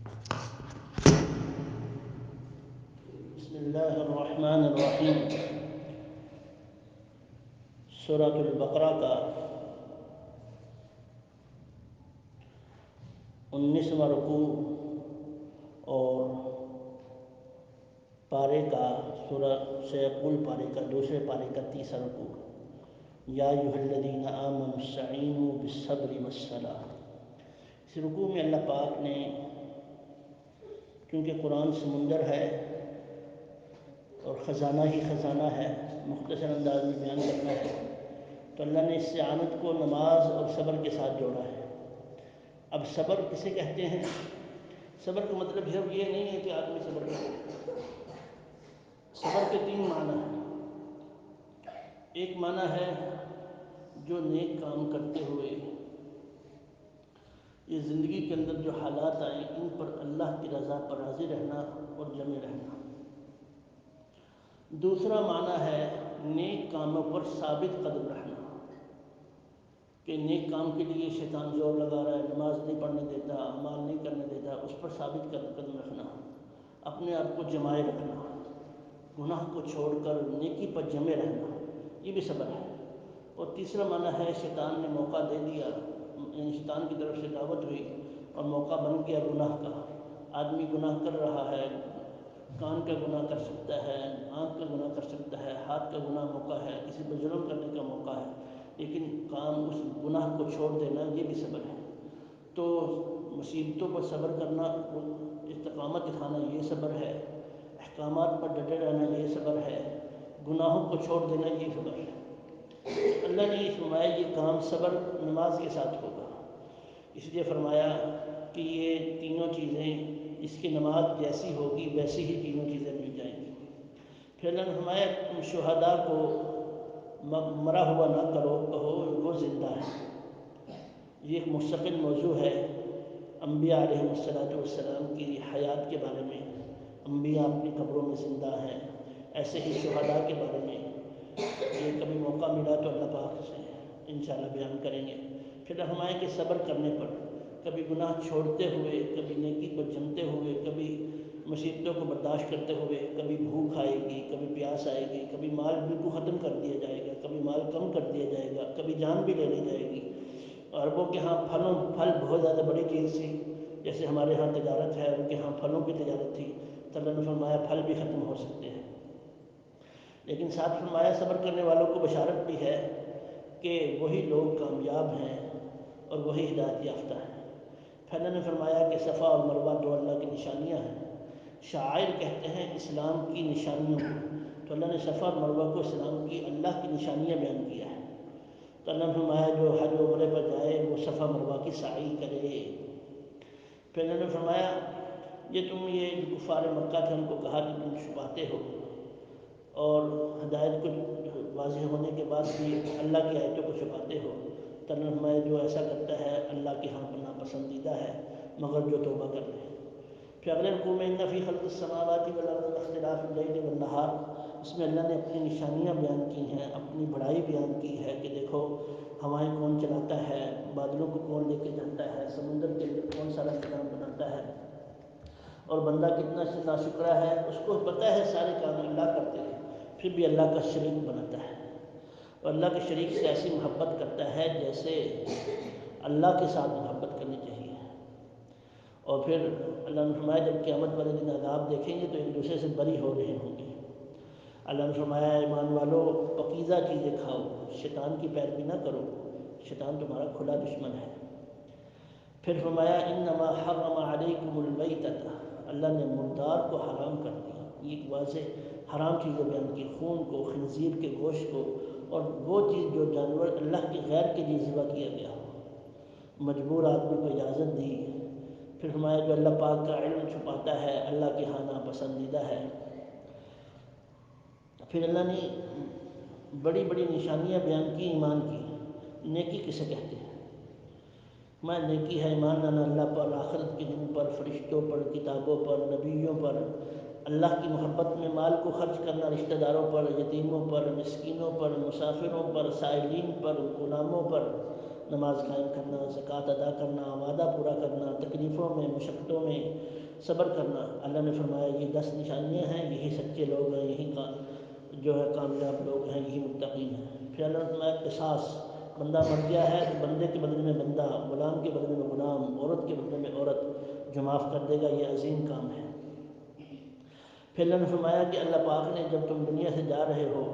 بسم اللہ الرحمن الرحیم۔ سورۃ البقرہ کا 19واں رکوع اور پارے کا سورہ سیقول پارے کا دوسرے پارے کا تیسرا رکوع۔ یا ایھا الذین آمنوا استعینوا بالصبر والصلاۃ۔ اس رکوع میں اللہ پاک نے، کیونکہ قرآن سمندر ہے اور خزانہ ہی خزانہ ہے، مختصر انداز میں بیان کرنا ہے تو اللہ نے استعانت کو نماز اور صبر کے ساتھ جوڑا ہے۔ اب صبر کسے کہتے ہیں؟ صبر کا مطلب یہ نہیں ہے کہ آدمی صبر کرے۔ صبر کے 3 معنی ہیں۔ ایک معنی ہے جو نیک کام کرتے ہوئے یہ زندگی کے اندر جو حالات آئیں ان پر اللہ کی رضا پر راضی رہنا اور جمے رہنا۔ دوسرا معنی ہے نیک کاموں پر ثابت قدم رہنا، کہ نیک کام کے لیے شیطان زور لگا رہا ہے، نماز نہیں پڑھنے دیتا، اعمال نہیں کرنے دیتا، اس پر ثابت قدم رکھنا، اپنے آپ کو جمائے رکھنا، گناہ کو چھوڑ کر نیکی پر جمے رہنا، یہ بھی صبر ہے۔ اور تیسرا معنی ہے شیطان نے موقع دے دیا، یعنی شیطان کی طرف سے دعوت ہوئی اور موقع بن گیا گناہ کا۔ آدمی گناہ کر رہا ہے، کان کا گناہ کر سکتا ہے، آنکھ کا گناہ کر سکتا ہے، ہاتھ کا گناہ موقع ہے، کسی پر ظلم کرنے کا موقع ہے، لیکن کام اس گناہ کو چھوڑ دینا یہ بھی صبر ہے۔ تو مصیبتوں پر صبر کرنا، استقامت دکھانا یہ صبر ہے، احکامات پر ڈٹے رہنا یہ صبر ہے، گناہوں کو چھوڑ دینا یہ صبر ہے۔ اللہ نے یہ فرمایا یہ کام صبر نماز کے ساتھ ہوگا، اس لیے فرمایا کہ یہ تینوں چیزیں اس کی نماز جیسی ہوگی ویسی ہی تینوں چیزیں مل جائیں گی۔ پھر اللہ نے فرمایا تم شہداء کو مرا ہوا نہ کرو، کہو وہ زندہ ہے۔ یہ ایک مستقل موضوع ہے انبیاء علیہ السلام کی حیات کے بارے میں۔ انبیاء اپنی قبروں میں زندہ ہیں، ایسے ہی شہداء کے بارے میں یہ کبھی موقع ملا تو اللہ پاک سے انشاءاللہ بیان کریں گے۔ پھر فرمایا کہ صبر کرنے پر، کبھی گناہ چھوڑتے ہوئے، کبھی نیکی پر جمتے ہوئے، کبھی مصیبتوں کو برداشت کرتے ہوئے، کبھی بھوک آئے گی، کبھی پیاس آئے گی، کبھی مال بالکل ختم کر دیا جائے گا، کبھی مال کم کر دیا جائے گا، کبھی جان بھی لے لی جائے گی۔ عربوں کے ہاں پھل بہت زیادہ بڑی چیز تھی، جیسے ہمارے ہاں تجارت ہے، ان کے ہاں پھلوں کی تجارت تھی، تو اللہ نے فرمایا پھل بھی ختم ہو سکتے ہیں۔ لیکن ساتھ فرمایا صبر کرنے والوں کو بشارت بھی ہے کہ وہی لوگ کامیاب ہیں اور وہی ہدایت یافتہ ہیں۔ پھر اللہ نے فرمایا کہ صفا اور مروہ 2 اللہ کی نشانیاں ہیں۔ شعائر کہتے ہیں اسلام کی نشانیوں کو، تو اللہ نے صفا اور مروہ کو اسلام کی اللہ کی نشانیاں بیان کیا ہے۔ تو اللہ نے فرمایا جو حج و عمرے پر جائے وہ صفا مروہ کی سعی کرے۔ پھر اللہ نے فرمایا یہ جو کفار مکہ تھے ان کو کہا کہ تم چھپاتے ہو اور ہدایت کو واضح ہونے کے بعد بھی اللہ کی آیتوں کو چھپاتے ہو، تو اللہ نے فرمایا جو ایسا کرتا ہے اللہ کے ہاں ناپسندیدہ ہے مگر جو توبہ کر لے۔ پھر اگلے رکوع میں ان فی خلق السماوات والارض واختلاف اللیل والنہار، اس میں اللہ نے اپنی نشانیاں بیان کی ہیں، اپنی بڑائی بیان کی ہے کہ دیکھو ہوائیں کون چلاتا ہے، بادلوں کو کون لے کے جاتا ہے، سمندر کے اندر کون سارا نظام بناتا ہے، اور بندہ کتنا ناشکرا ہے، اس کو پتہ ہے سارے کام اللہ کرتے ہیں، پھر بھی اللہ کا شریک بناتا ہے، اور اللہ کے شریک سے ایسی محبت کرتا ہے جیسے اللہ کے ساتھ محبت کرنی چاہیے۔ اور پھر اللہ نے فرمایا جب قیامت والے دن عذاب دیکھیں گے تو ایک دوسرے سے بری ہو رہے ہوں گے۔ اللہ نے فرمایا ایمان والو پاکیزہ چیزیں کھاؤ، شیطان کی پیروی نہ کرو، شیطان تمہارا کھلا دشمن ہے۔ پھر فرمایا انما حرم علیکم المیتۃ، اللہ نے مردار کو حرام کر دیا۔ یہ ایک واضح حرام چیزیں بیان کی، خون کو، خنزیر کے گوشت کو، اور وہ چیز جو جانور اللہ کے غیر کے لیے ذبح کیا گیا ہو، مجبور آدمی کو اجازت دی۔ پھر فرمایا جو اللہ پاک کا علم چھپاتا ہے اللہ کے ہاں ناپسندیدہ ہے۔ پھر اللہ نے بڑی بڑی نشانیاں بیان کی ایمان کی۔ نیکی کسے کہتے ہیں؟ میں نیکی ہے ایمان لانا اللہ پر، آخرت کے دن پر، فرشتوں پر، کتابوں پر، نبیوں پر، اللہ کی محبت میں مال کو خرچ کرنا، رشتہ داروں پر، یتیموں پر، مسکینوں پر، مسافروں پر، سائلین پر، غلاموں پر، نماز قائم کرنا، زکوٰۃ ادا کرنا، وعدہ پورا کرنا، تکلیفوں میں مشقتوں میں صبر کرنا۔ اللہ نے فرمایا یہ 10 نشانیاں ہیں، یہی سچے لوگ ہیں، یہی جو ہے کامیاب لوگ ہیں، یہی متقین ہیں۔ پھر اللہ نے فرمایا قصاص، بندہ مر گیا ہے تو بندے کے بدلے میں بندہ، غلام کے بدلے میں غلام، عورت کے بدلے میں عورت جو معاف کر دے گا، یہ عظیم کام ہے۔ پھر اللہ نے فرمایا کہ اللہ پاک نے جب تم دنیا سے جا رہے ہو،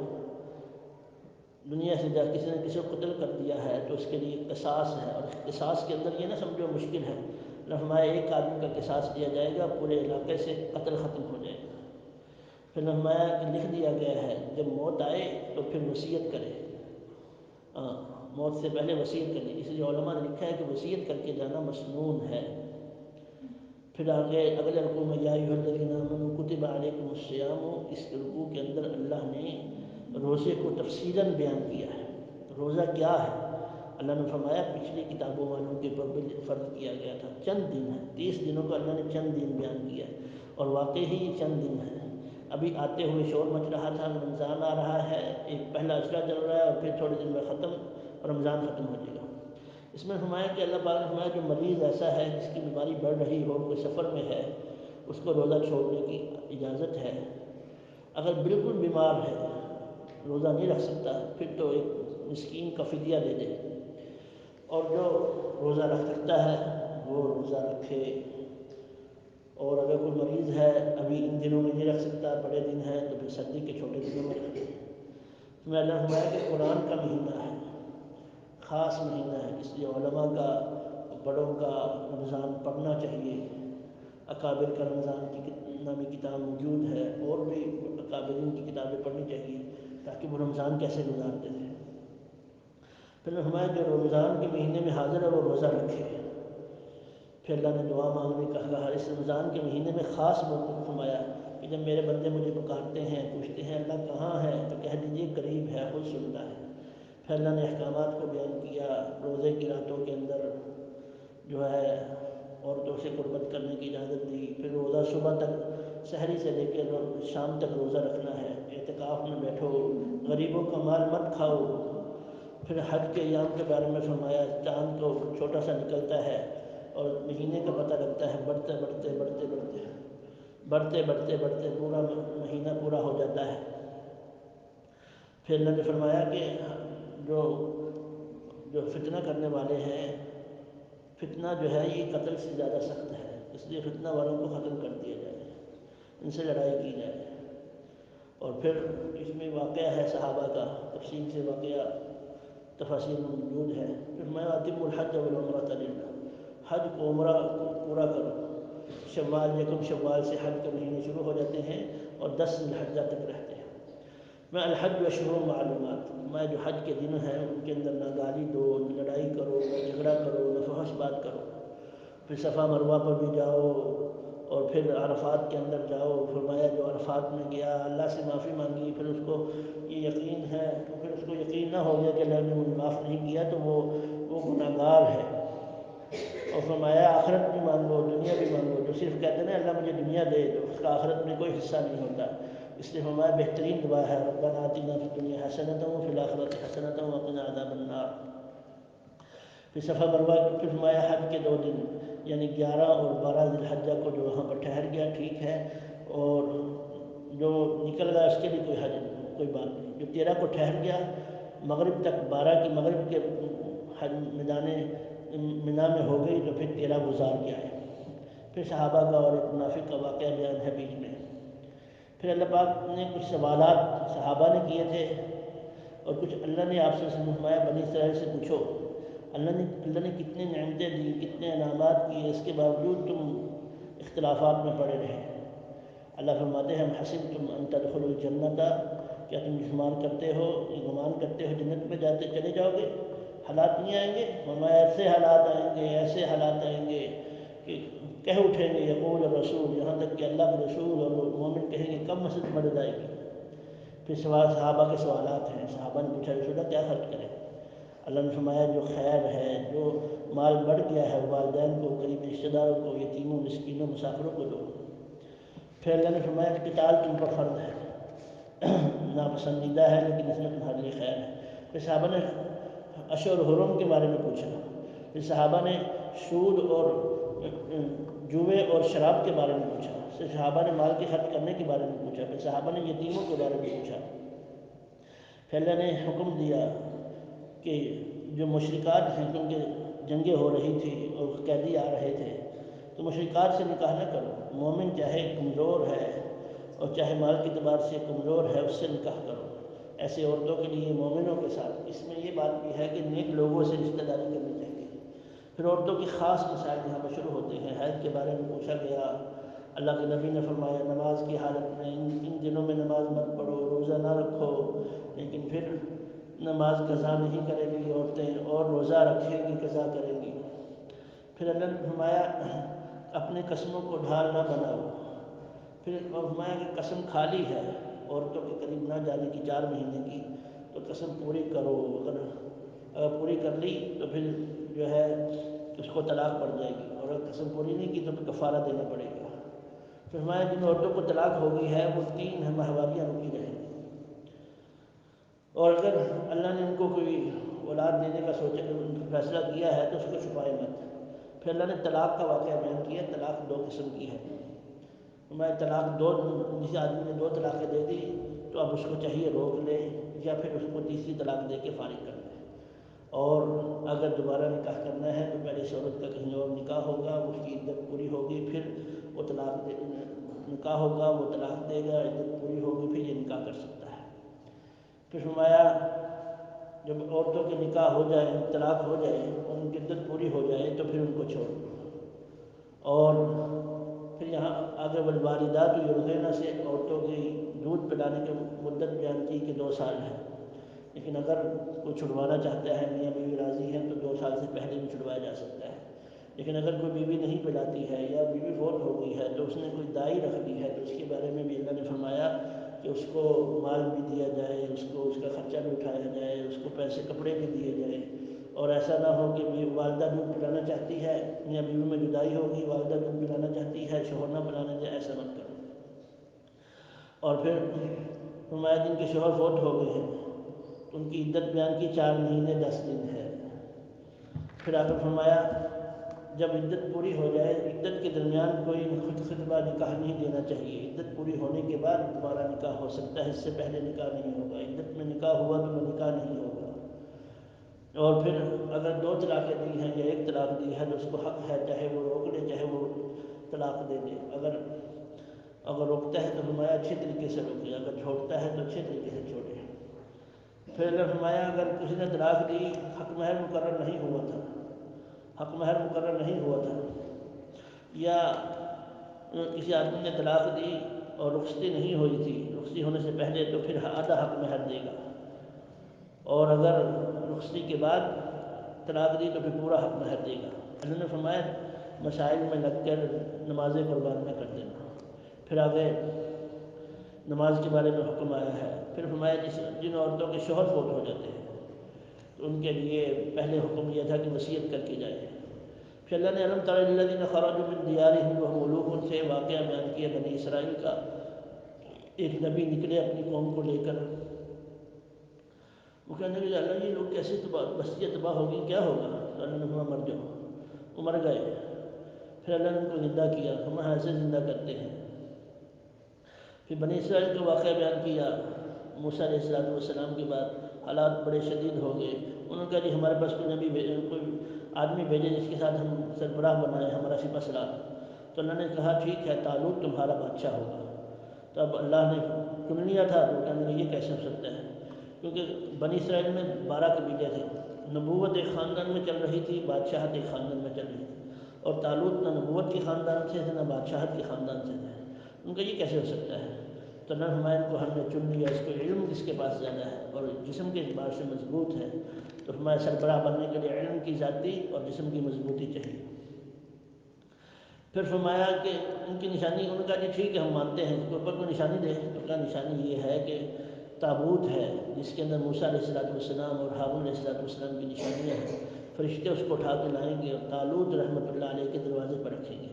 دنیا سے جا کسی نے کسی کو قتل کر دیا ہے تو اس کے لیے قصاص ہے، اور قصاص کے اندر یہ نہ سمجھو مشکل ہے۔ اللہ نے فرمایا ایک آدمی کا قصاص لیا جائے گا، پورے علاقے سے قتل ختم ہو جائے گا۔ پھر اللہ نے فرمایا کہ لکھ دیا گیا ہے جب موت آئے تو پھر وصیت کرے، موت سے پہلے وصیت کرے، اس لیے علماء نے لکھا ہے کہ وصیت کر کے جانا مسنون ہے۔ پھر آگے اگلے رکوع میں یا ایھا الذین آمنوا کتب علیکم الصیام، اس رکوع کے اندر اللہ نے روزے کو تفصیلاً بیان کیا ہے۔ روزہ کیا ہے؟ اللہ نے فرمایا پچھلی کتابوں والوں کے اوپر فرض کیا گیا تھا، چند دن ہے، 30 دنوں کو اللہ نے چند دن بیان کیا ہے، اور واقعی ہی یہ چند دن ہے۔ ابھی آتے ہوئے شور مچ رہا تھا، رمضان آ رہا ہے، ایک پہلا اشرا چل رہا ہے اور پھر تھوڑے دن میں ختم، رمضان ختم ہو جائے گا۔ اس میں فرمایا کہ اللہ پاک نے فرمایا جو مریض ایسا ہے جس کی بیماری بڑھ رہی ہو، کوئی سفر میں ہے، اس کو روزہ چھوڑنے کی اجازت ہے۔ اگر بالکل بیمار ہے، روزہ نہیں رکھ سکتا، پھر تو ایک مسکین کا فدیہ دے دے، اور جو روزہ رکھ سکتا ہے وہ روزہ رکھے۔ اور اگر کوئی مریض ہے ابھی ان دنوں میں نہیں رکھ سکتا، بڑے دن ہیں، تو پھر سردی کے چھوٹے دنوں میں رکھے۔ اس میں اللہ نے فرمایا کہ قرآن کا مہینہ ہے، خاص مہینہ ہے، اس لیے علماء کا، بڑوں کا رمضان پڑھنا چاہیے۔ اکابر کا رمضان کی نامی کتاب موجود ہے، اور بھی اکابرین کی کتابیں پڑھنی چاہیے تاکہ وہ رمضان کیسے گزارتے تھے۔ پھر نے فرمایا جو رمضان کے مہینے میں حاضر ہے وہ روزہ رکھے۔ پھر اللہ نے دعا مانگنے کا کہا، اس رمضان کے مہینے میں خاص موقع فرمایا کہ جب میرے بندے مجھے پکارتے ہیں، پوچھتے ہیں اللہ کہاں ہے، تو کہہ دیجیے قریب ہے، خود سنتا ہے۔ پھر اللہ نے احکامات کو بیان کیا، روزے کی راتوں کے اندر جو ہے عورتوں سے قربت کرنے کی اجازت دی، پھر روزہ صبح تک، سحری سے لے کے شام تک روزہ رکھنا ہے، اعتکاف میں بیٹھو، غریبوں کا مال مت کھاؤ۔ پھر حج کے ایام کے بارے میں فرمایا چاند کو چھوٹا سا نکلتا ہے اور مہینے کا پتہ لگتا ہے، بڑھتے بڑھتے بڑھتے بڑھتے بڑھتے بڑھتے بڑھتے پورا مہینہ پورا ہو جاتا ہے۔ پھر اللہ نے فرمایا کہ جو فتنہ کرنے والے ہیں، فتنہ جو ہے یہ قتل سے زیادہ سخت ہے، اس لیے فتنہ والوں کو ختم کر دیا جائے، ان سے لڑائی کی جائے۔ اور پھر اس میں واقعہ ہے صحابہ کا، تفصیل سے واقعہ تفاصیل موجود ہے۔ پھر میں اتم الحج والعمرۃ للہ، حج کو عمرہ کو پورا کرو۔ شوال، یکم شوال سے حج کے مہینے شروع ہو جاتے ہیں اور 10 ذی الحجہ تک رہتے ہیں۔ میں الحج اشہر معلومات، میں جو حج کے دن ہیں ان کے اندر نہ گالی دو، نہ لڑائی کرو، نہ جھگڑا کرو، نہ فحش بات کرو۔ پھر صفا مروہ پر بھی جاؤ، اور پھر عرفات کے اندر جاؤ۔ فرمایا جو عرفات میں گیا، اللہ سے معافی مانگی، پھر اس کو یہ یقین ہے، پھر اس کو یقین نہ ہو گیا کہ اللہ نے مجھے معاف نہیں کیا تو وہ گناہ گار ہے۔ اور فرمایا آخرت بھی مانگو، دنیا بھی مانگو۔ جو صرف کہتے ہیں اللہ مجھے دنیا دے، تو اس کا آخرت میں کوئی حصہ نہیں ہوتا۔ اس لیے فرمایا بہترین دعا ہے ربنا آتنا فی الدنیا حسنۃ وفی الآخرۃ حسنۃ وقنا عذاب النار۔ پھر صفا مروہ، پھر فرمایا حج کے 2 دن یعنی 11 اور 12 ذی الحجہ کو جو وہاں پر ٹھہر گیا ٹھیک ہے، اور جو نکل گیا اس کے لیے کوئی بات نہیں۔ جو 13 کو ٹھہر گیا مغرب تک، 12 کی مغرب کے حج میدان منا میں ہو گئی تو پھر 13 گزار کے آئے۔ پھر صحابہ کا اور ایک منافق کا واقعہ بیان ہے بیچ میں۔ پھر اللہ پاک نے کچھ سوالات صحابہ نے کیے تھے، اور کچھ اللہ نے آپ سے فرمایا بنی اسرائیل سے پوچھو، اللہ نے کتنے نعمتیں دی، کتنے انعامات کیے، اس کے باوجود تم اختلافات میں پڑے رہے۔ اللہ فرماتے ہیں ہم حسبتم ان تدخلوا الجنۃ، کیا تم شمار کرتے ہو، گمان کرتے ہو جنت میں چلے جاؤ گے؟ حالات نہیں آئیں گے؟ فرمایا ایسے حالات آئیں گے، ایسے حالات آئیں گے کہ کہہ اٹھیں گے یقول الرسول، یہاں تک کہ اللہ کے رسول اور مومن کہیں گے کب مسجد بڑھ جائے گی۔ پھر صحابہ کے سوالات ہیں، صحابہ نے پوچھا رسول اللہ کیا خرچ کریں؟ اللہ نے فرمایا جو خیر ہے، جو مال بڑھ گیا ہے والدین کو، قریبی رشتہ داروں کو، یتیموں، مسکینوں، مسافروں کو دو۔ پھر اللہ نے فرمایا قتال تم پر فرض ہے، ناپسندیدہ ہے لیکن اس میں تمہارے لیے خیر ہے۔ پھر صحابہ نے اشہر حرم کے بارے میں پوچھا، پھر صحابہ نے سود اور جوئے اور شراب کے بارے میں پوچھا، پھر صحابہ نے مال کے خرچ کرنے کے بارے میں پوچھا، پھر صحابہ نے یتیموں کے بارے میں پوچھا، پھر اللہ نے حکم دیا کہ جو مشرکات ہیں کیونکہ جنگیں ہو رہی تھی اور قیدی آ رہے تھے تو مشرکات سے نکاح نہ کرو، مومن چاہے کمزور ہے اور چاہے مال کے اعتبار سے کمزور ہے اس سے نکاح کرو، ایسے عورتوں کے لیے مومنوں کے ساتھ۔ اس میں یہ بات بھی ہے کہ نیک لوگوں سے رشتہ داری کرنی چاہیے۔ پھر عورتوں کی خاص مسائل یہاں پر شروع ہوتے ہیں، حیض کے بارے میں پوچھا گیا، اللہ کے نبی نے فرمایا نماز کی حالت میں ان دنوں میں نماز مت پڑھو، روزہ نہ رکھو، لیکن پھر نماز قضا نہیں کرے گی عورتیں اور روزہ رکھے گی قضا کرے گی۔ پھر اللہ نے فرمایا اپنے قسموں کو ڈھال نہ بناؤ، پھر فرمایا کہ قسم کھالی ہے عورتوں کے قریب نہ جانے کی 4 مہینے کی تو قسم پوری کرو، اگر پوری کر لی تو پھر جو ہے اس کو طلاق پڑ جائے گی، اور اگر قسم پوری نہیں کی تو پھر کفارہ دینا پڑے گا۔ پھر فرمایا جن عورتوں کو طلاق ہو گئی ہے وہ 3 ماہواریاں رکی رہیں گی، اور اگر اللہ نے ان کو کوئی اولاد دینے کا فیصلہ کیا ہے تو اس کو چھپائے مت۔ پھر اللہ نے طلاق کا واقعہ بیان کیا، طلاق 2 قسم کی ہے۔ فرمایا طلاق 2، جس آدمی نے 2 طلاقیں دے دی تو اب اس کو چاہیے روک لے یا پھر اس کو تیسری طلاق دے کے فارغ کر دے، اور اگر دوبارہ نکاح کرنا ہے تو پہلے اس عورت کا کہیں اور نکاح ہوگا، اس کی عدت پوری ہوگی، پھر وہ نکاح ہوگا، وہ طلاق دے گا، عدت پوری ہوگی، پھر یہ نکاح کر سکتا ہے۔ پھر فرمایا جب عورتوں کے نکاح ہو جائے، طلاق ہو جائے اور ان کی عدت پوری ہو جائے تو پھر ان کو چھوڑ دو، اور پھر یہاں آگے والوالدات یرضعن سے عورتوں کی دودھ پلانے کی مدت بیان کی کہ 2 سال ہے، لیکن اگر کوئی چھڑوانا چاہتا ہے، میاں بیوی راضی ہیں تو 2 سال سے پہلے بھی چھڑوایا جا سکتا ہے، لیکن اگر کوئی بیوی نہیں پلاتی ہے یا بیوی فوت ہو گئی ہے تو اس نے کوئی دائی رکھ دی ہے تو اس کے بارے میں بھی اللہ نے فرمایا کہ اس کو مال بھی دیا جائے، اس کو اس کا خرچہ بھی اٹھایا جائے، اس کو پیسے کپڑے بھی دیے جائے، اور ایسا نہ ہو کہ والدہ دودھ پلانا چاہتی ہے یا بیوی میں جدائی ہوگی، والدہ دودھ پلانا چاہتی ہے شوہر نہ پلانے دے، ایسا مت کرو۔ اور پھر فرمایا جن کے شوہر فوت ہو گئے ہیں تو ان کی عدت بیان کی 4 مہینے 10 دن ہے۔ پھر آگے فرمایا جب عدت پوری ہو جائے، عدت کے درمیان کوئی خطبہ نکاح نہیں دینا چاہیے، عدت پوری ہونے کے بعد دوبارہ نکاح ہو سکتا ہے، اس سے پہلے نکاح نہیں ہوگا، عدت میں نکاح ہوا تو وہ نکاح نہیں ہوگا۔ اور پھر اگر 2 طلاقیں دی ہیں یا 1 طلاق دی ہے تو اس کو حق ہے چاہے وہ روک لے چاہے وہ طلاق دے دے، اگر روکتا ہے تو فرمایا اچھے طریقے سے روکے، اگر چھوڑتا ہے تو اچھے طریقے سے چھوڑے۔ پھر اللہ فرمایا اگر کسی نے طلاق دی، حق مہر مقرر نہیں ہوا تھا، حق مہر مقرر نہیں ہوا تھا، یا کسی آدمی نے طلاق دی اور رخصتی نہیں ہوئی تھی، رخصتی ہونے سے پہلے، تو پھر آدھا حق مہر دے گا، اور اگر رخصتی کے بعد طلاق دی تو پھر پورا حق مہر دے گا۔ اللہ نے فرمایا مسائل میں لگ کر نمازیں قربان نہ کر دینا۔ پھر آگے نماز کے بارے میں حکم آیا ہے۔ پھر فرمایا جن عورتوں کے شوہر فوت ہو جاتے ہیں تو ان کے لیے پہلے حکم یہ تھا کہ وصیت کر کے جائے۔ پھر اللہ نے الم تر الی الذین خرجوا من دیارہم وهم ألوف سے واقعہ بیان کیا بنی اسرائیل کا۔ ایک نبی نکلے اپنی قوم کو لے کر، وہ کہنے لگے اللہ یہ لوگ کیسے بستیاں تباہ ہوگی، کیا ہوگا؟ تو اللہ نے فرمایا مر جاؤ، وہ مر گئے۔ پھر اللہ نے ان کو زندہ کیا، فرمایا ایسے زندہ کرتے ہیں۔ پھر بنی اسرائیل کا واقعہ بیان کیا، موسیٰ علیہ السلام کے بعد حالات بڑے شدید ہو گئے، انہوں نے کہا جی ہمارے پاس کوئی آدمی بھیجے جس کے ساتھ ہم سربراہ بنائے، ہمارا سپہ سالار۔ تو اللہ نے کہا ٹھیک ہے طالوت تمہارا بادشاہ ہوگا۔ تو اب اللہ نے چن لیا تھا تو کہنے لگے یہ کیسے ہو سکتا ہے، کیونکہ بنی اسرائیل میں 12 قبیلے تھے، نبوت ایک خاندان میں چل رہی تھی، بادشاہت ایک خاندان میں چل رہی تھی، اور طالوت نہ نبوت کے خاندان سے تھے نہ بادشاہت کے خاندان سے تھے۔ ان کا یہ کیسے ہو سکتا ہے؟ تو اللہ فرمایا کو ہم نے چن لیا، اس کو علم جس کے پاس زیادہ ہے اور جسم کے اعتبار سے مضبوط ہے، تو فرمایا سربراہ بننے کے لیے علم کی ذاتی اور جسم کی مضبوطی چاہیے۔ پھر فرمایا کہ ان کی نشانی، ان کا جی ٹھیک ہے ہم مانتے ہیں، اس کے اوپر کوئی نشانی دے، تو کیا نشانی یہ ہے کہ تابوت ہے جس کے اندر موسیٰ علیہ السلام اور ہارون علیہ السلام کی نشانیاں ہیں، فرشتے اس کو اٹھا کے لائیں گے اور طالوت رحمۃ اللہ علیہ کے دروازے پر رکھیں گے۔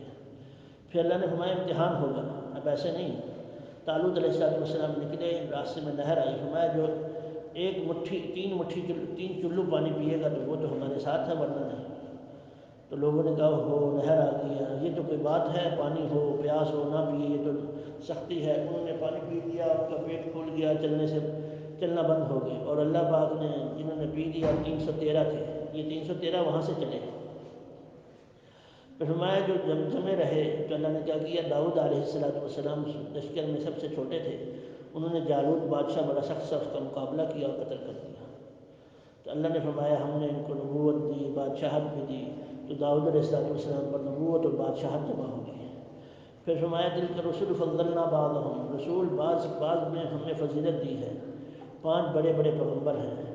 پھر اللہ نے فرمایا امتحان ہوگا، اب ایسے نہیں۔ طالوت علیہ السلام نکلے، راستے میں نہر آئی، فرمایا جو ایک مٹھی 3 چلو پانی پیے گا تو وہ تو ہمارے ساتھ ہے، ورنہ نہیں۔ تو لوگوں نے کہا ہو نہر آ گئی ہے، یہ تو کوئی بات ہے، پانی ہو پیاس ہو نہ پیے، یہ تو سختی ہے۔ انہوں نے پانی پی لیا، ان کا پیٹ کھل گیا، چلنا بند ہو گئے، اور اللہ پاک نے جنہوں نے پی لیا 313 تھے، یہ 313 وہاں سے چلے۔ پھر فرمایا جو جمے رہے تو اللہ نے کیا کیا، داؤد علیہ السلام لشکر میں سب سے چھوٹے تھے، انہوں نے جالوت بادشاہ بڑا سخت کا مقابلہ کیا اور قتل کر دیا۔ تو اللہ نے فرمایا ہم نے ان کو نبوت دی، بادشاہت بھی دی، تو داؤد علیہ السلام پر نبوت اور بادشاہت جمع ہو گئی۔ پھر فرمایا تلک الرسل فضلنا بعضهم، رسول بعض میں ہم نے فضیلت دی ہے، 5 بڑے بڑے پیغمبر ہیں۔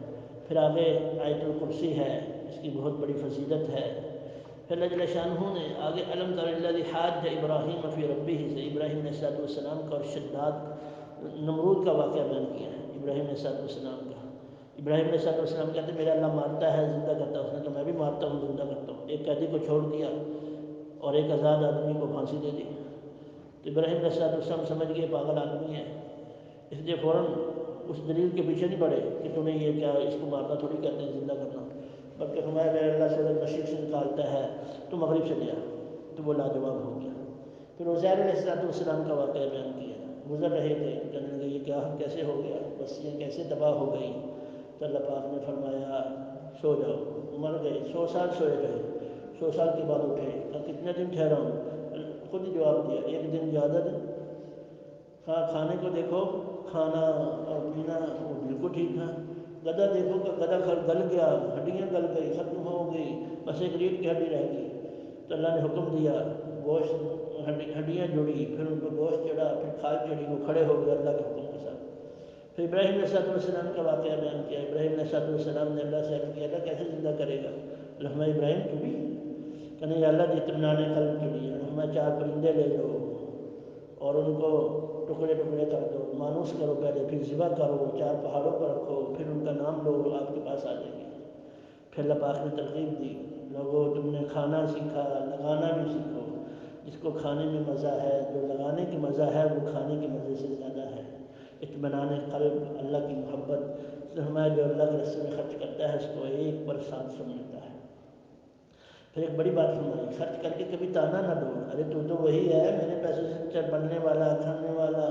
پھر آگے آیت الکرسی ہے، اس کی بہت بڑی فضیلت ہے۔ پھر اللہ جل شانہ نے آگے علم تر الذی حاج ابراہیم فی ربہ سے ابراہیم علیہ السلام کا اور شداد نمرود کا واقعہ بیان کیا ہے۔ ابراہیم علیہ السلام کا، ابراہیم علیہ السلام کہتے ہیں میرا اللہ مارتا ہے زندہ کرتا ہے، اس نے کہا میں بھی مارتا ہوں زندہ کرتا ہوں۔ ایک قیدی کو چھوڑ دیا اور ایک آزاد آدمی کو پھانسی دے دی۔ تو ابراہیم علیہ السلام سمجھ گئے پاگل آدمی ہے، اس لیے فوراً اس دلیل کے پیچھے نہیں پڑے کہ تمہیں یہ کیا، اس کو مارنا تھوڑی کہتے ہیں زندہ کرنا، بلکہ فرمایا میرے اللہ سورج مشرق سے نکالتا ہے تو مغرب سے لیا، تو وہ لاجواب ہو گیا۔ پھر عزیر علیہ السلام کا واقعہ بیان کیا، گزر رہے تھے، کہنے لگے یہ کیا کیسے ہو گیا، بستیاں کیسے تباہ ہو گئی۔ تو اللہ پاک نے فرمایا سو جاؤ، مر گئے، 100 سال سوئے رہے، 100 سال کے بعد اٹھے، کہا کتنے دن ٹھہرا ہوں، خود ہی جواب دیا 1 دن زیادہ دن۔ کھانے کو دیکھو، کھانا اور پینا وہ بالکل ٹھیک تھا۔ گدھا دیکھو کہ گدھا گل گیا، ہڈیاں گل گئی، ختم ہو گئی، بس ایک ریڑھ کی ہڈی رہ گئی۔ تو اللہ نے حکم دیا، گوشت ہڈیاں جڑی، پھر ان کو گوشت چڑھا، پھر کھال چڑھی، وہ کھڑے ہو گئے اللہ کے حکم کے ساتھ۔ پھر ابراہیم علیہ السلام کا واقعہ بیان کیا، ابراہیم علیہ السلام نے اللہ سے عرض کیا اللہ کیسے زندہ کرے گا؟ اللہ ابراہیم تو بھی کہنے یا اللہ اطمینان قلب کے لیے ہمیں 4 پرندے لے لو اور ان کو ٹکڑے ٹکڑے کر دو، مانوس کرو پہلے، پھر ذبح کرو، 4 پہاڑوں پر رکھو، پھر ان کا نام لو، آپ کے پاس آ جائیں گے۔ پھر اللہ پاک نے ترغیب دی، لوگوں تم نے کھانا سیکھا، لگانا بھی سیکھو، جس کو کھانے میں مزہ ہے، جو لگانے کی مزہ ہے وہ کھانے کے مزے سے زیادہ ہے۔ اطمینان قلب، اللہ کی محبت، فرمایا جو اللہ کے راستے میں خرچ کرتا ہے اس کو 1 پر 700 ملتا ہے۔ پھر ایک بڑی بات فرمائی، خرچ کر کے کبھی تانا نہ دو، ارے تو وہی ہے میرے پیسے سے بننے والا، کھانے والا۔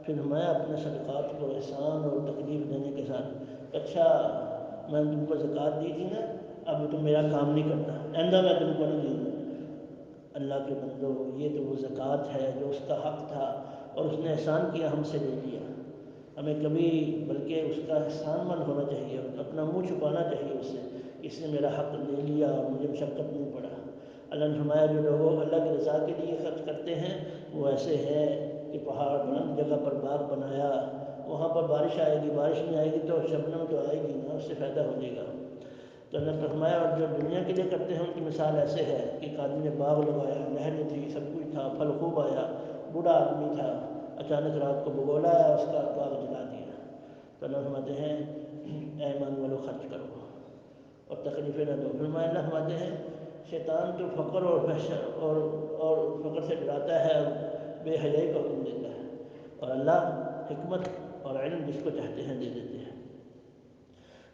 پھر فرمایا اپنے صدقات کو احسان اور تکلیف دینے کے ساتھ، اچھا میں نے تم کو زکوٰۃ دی تھی نا، اب تم میرا کام نہیں کرنا، آئندہ میں تم کو نہیں دوں گا۔ اللہ کے بندو یہ تو وہ زکوٰۃ ہے جو اس کا حق تھا اور اس نے احسان کیا ہم سے لے لیا۔ ہمیں کبھی بلکہ اس کا احسان مند ہونا چاہیے، اپنا منہ چھپانا چاہیے اس سے، اس نے میرا حق لے لیا اور مجھے مشقت نہیں پڑا۔ اللہ نے فرمایا جو لوگ اللہ کی رضا کے لیے خرچ کرتے ہیں وہ ایسے ہیں کہ پہاڑ بلند جگہ پر باغ بنایا، وہاں پر بارش آئے گی، بارش نہیں آئے گی تو شبنم تو آئے گی نا، اس سے فائدہ ہو جائے گا۔ تو اللہ نے فرمایا اور جو دنیا کے لیے کرتے ہیں ان کی مثال ایسے ہے کہ ایک آدمی نے باغ لگایا، نہریں تھی، سب کچھ تھا، پھل خوب آیا، بوڑھا آدمی تھا، اچانک رات کو بگولا آیا، اس کا باغ جلا دیا۔ تو اللہ فرماتے ہیں اے ایمان والو خرچ کرو اور تکلیفیں نہ دو۔ فرمایا اللہ فرماتے ہیں شیطان تو فقر اور فقر سے ڈراتا ہے اور بے حیائی کا حکم دیتا ہے، اور اللہ حکمت اور علم جس کو چاہتے ہیں دے دیتے ہیں۔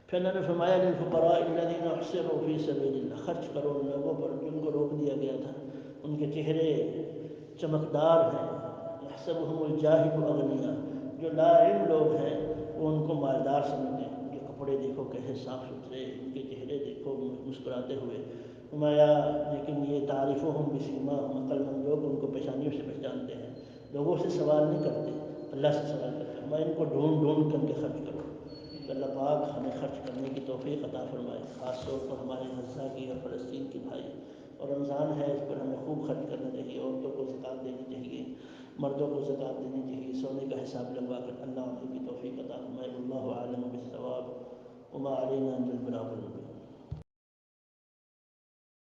پھر اللہ نے فرمایا للفقراء الذین احصروا فی سبیل اللہ، خرچ کرو ان لوگوں پر جن کو روک دیا گیا تھا، ان کے چہرے چمکدار ہیں، یحسبهم الجاہل اغنیاء، جو لا علم لوگ ہیں وہ ان کو مالدار سمجھتے ہیں، ان کے کپڑے دیکھو کیسے صاف ستھرے، ان کے چہرے دیکھو مسکراتے ہوئے۔ فرمایا لیکن یہ تعریفهم بسیماهم، عقل مند لوگ ان کو پیشانیوں سے پہچانتے ہیں، لوگوں سے سوال نہیں کرتے، اللہ سے سوال کرتے ہیں۔ میں ان کو ڈھونڈ ڈھونڈ کر کے خرچ کروں۔ تو اللہ پاک ہمیں خرچ کرنے کی توفیق عطا فرمائے، خاص طور پر ہمارے غزہ کی اور فلسطین کے بھائی، اور رمضان ہے اس پر ہمیں خوب خرچ کرنا چاہیے، عورتوں کو زکوٰۃ دینی چاہیے، مردوں کو زکوٰۃ دینی چاہیے، سونے کا حساب لگوا کر اللہ